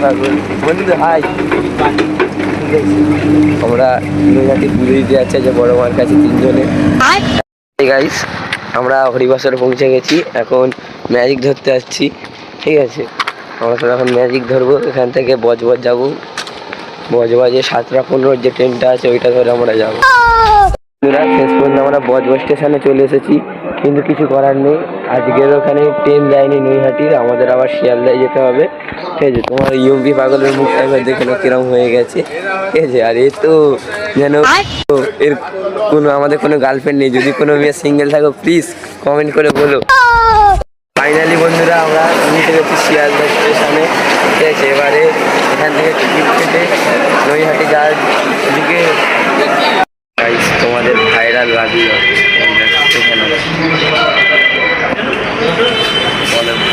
পাগল বন্ধু হাই। আমরা নৈহাটি পুজো দিতে যাচ্ছি যে বড় মার কাছে তিনজনে। গাইস আমরা হরিবাসরে পৌঁছে গেছি, এখন ম্যাজিক ধরতে আসছি। ঠিক আছে, আমরা সব এখন ম্যাজিক ধরবো। এখান থেকে বজবজ যাবো, বজবজে 7:15 যে ট্রেনটা আছে ওইটা ধরে আমরা যাবো। শেষ পর্যন্ত আমরা বজবজ স্টেশনে চলে এসেছি, কিন্তু কিছু করার নেই। আজকের ওখানে ট্রেন যায়নি নৈহাটির, আমাদের আবার শিয়ালদায় যেতে হবে। ঠিক আছে, তোমার ইউপি পাগলের মুখটা এবার দেখে না কিরম হয়ে গেছে। ঠিক আছে, আর এ তো যেন এর কোনো আমাদের কোনো গার্লফ্রেন্ড নেই। যদি কোনো মেয়ে সিঙ্গেল থাকো প্লিজ কমেন্ট করে বলো। ফাইনালি বন্ধুরা আমরা নিতে গেছি শিয়ালদা স্টেশনে। ঠিক আছে, এবারে এখান থেকে টিকিট কেটে নৈহাটি যাওয়ার দিকে তোমাদের ভাইরাল লাগিয়ে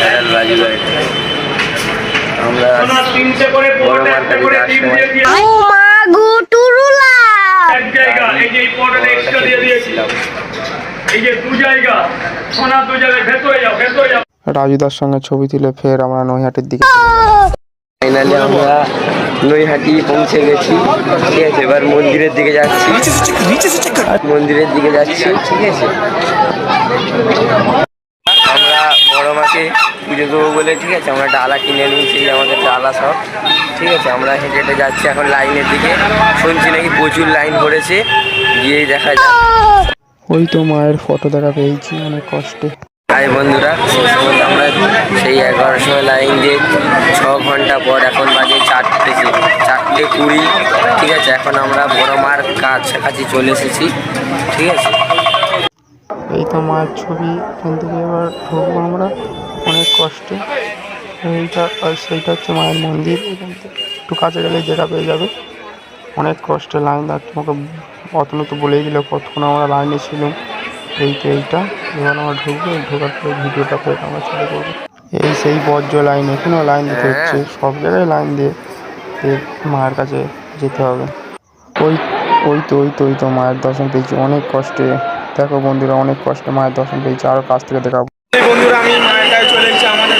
ভাইরাল লাগিয়ে আমরা বড় মার্কেটে যাওয়ার সময় রাজুদার সঙ্গে ছবি তুলে ফের আমরা নৈহাটির দিকে। ফাইনালি আমরা নৈহাটি পৌঁছে গেছি। ঠিক আছে, এবার মন্দিরের দিকে যাচ্ছি, মন্দিরের দিকে যাচ্ছি। ঠিক আছে, আমরা বড় মাকে পুজো দেবো বলে ঠিক আছে আমরা ডালা কিনে নিয়েছি, আমাদের ডালা সব। ঠিক আছে, আমরা হেঁটে হেঁটে যাচ্ছি এখন লাইনের দিকে। শুনছি নাকি প্রচুর লাইন পড়েছে, গিয়েই দেখা যায়। ওই তো মায়ের ফটো দেখা পেয়েছি অনেক কষ্টে। তাই বন্ধুরা আমরা সেই 11টার সময় লাইন দিয়ে 6 ঘন্টা পর এখন বাজে 4:20। ঠিক আছে, এখন আমরা বড় মার কাছাকাছি চলে এসেছি। ঠিক আছে, এই তো মায়ের ছবি, এখান থেকে এবার ঢুকবো আমরা অনেক কষ্টে। সেইটা হচ্ছে মায়ের মন্দির, এখান থেকে একটু কাছে গেলে দেখা পেয়ে যাবে। অনেক কষ্টে লাইন দাঁড়, তোমাকে অতনু তো বলেই দিল কতক্ষণ আমরা লাইনে ছিলাম। এইটা এবার আমরা ঢুকবো, ঢোকার পরে ভিডিওটা করে আমরা চালু করবো। এই সেই বজ্র লাইন, এখানেও লাইন দিতে হচ্ছে, সব জায়গায় লাইন দিয়ে মায়ের কাছে যেতে হবে। ওই তো মায়ের দর্শন পেয়েছি অনেক কষ্টে। দেখো বন্ধুরা, অনেক কষ্টে মায়ের দর্শন পেয়েছি, আরও কাছ থেকে দেখাবো। বন্ধুরা আমি মায়ের কাছে চলে এসেছি, আমাদের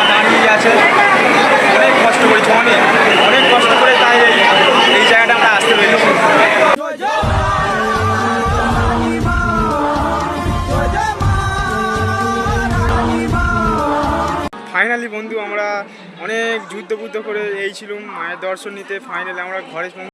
দাঁড়িয়ে আছে। অনেক কষ্ট করেছি, অনেক কষ্ট করে তাই এই জায়গাটা আমরা আসতে পেরেছি। ফাইনালি বন্ধু আমরা অনেক যুদ্ধ করে এই ছিলাম মায়ের দর্শন নিতে। ফাইনালি আমরা ঘরে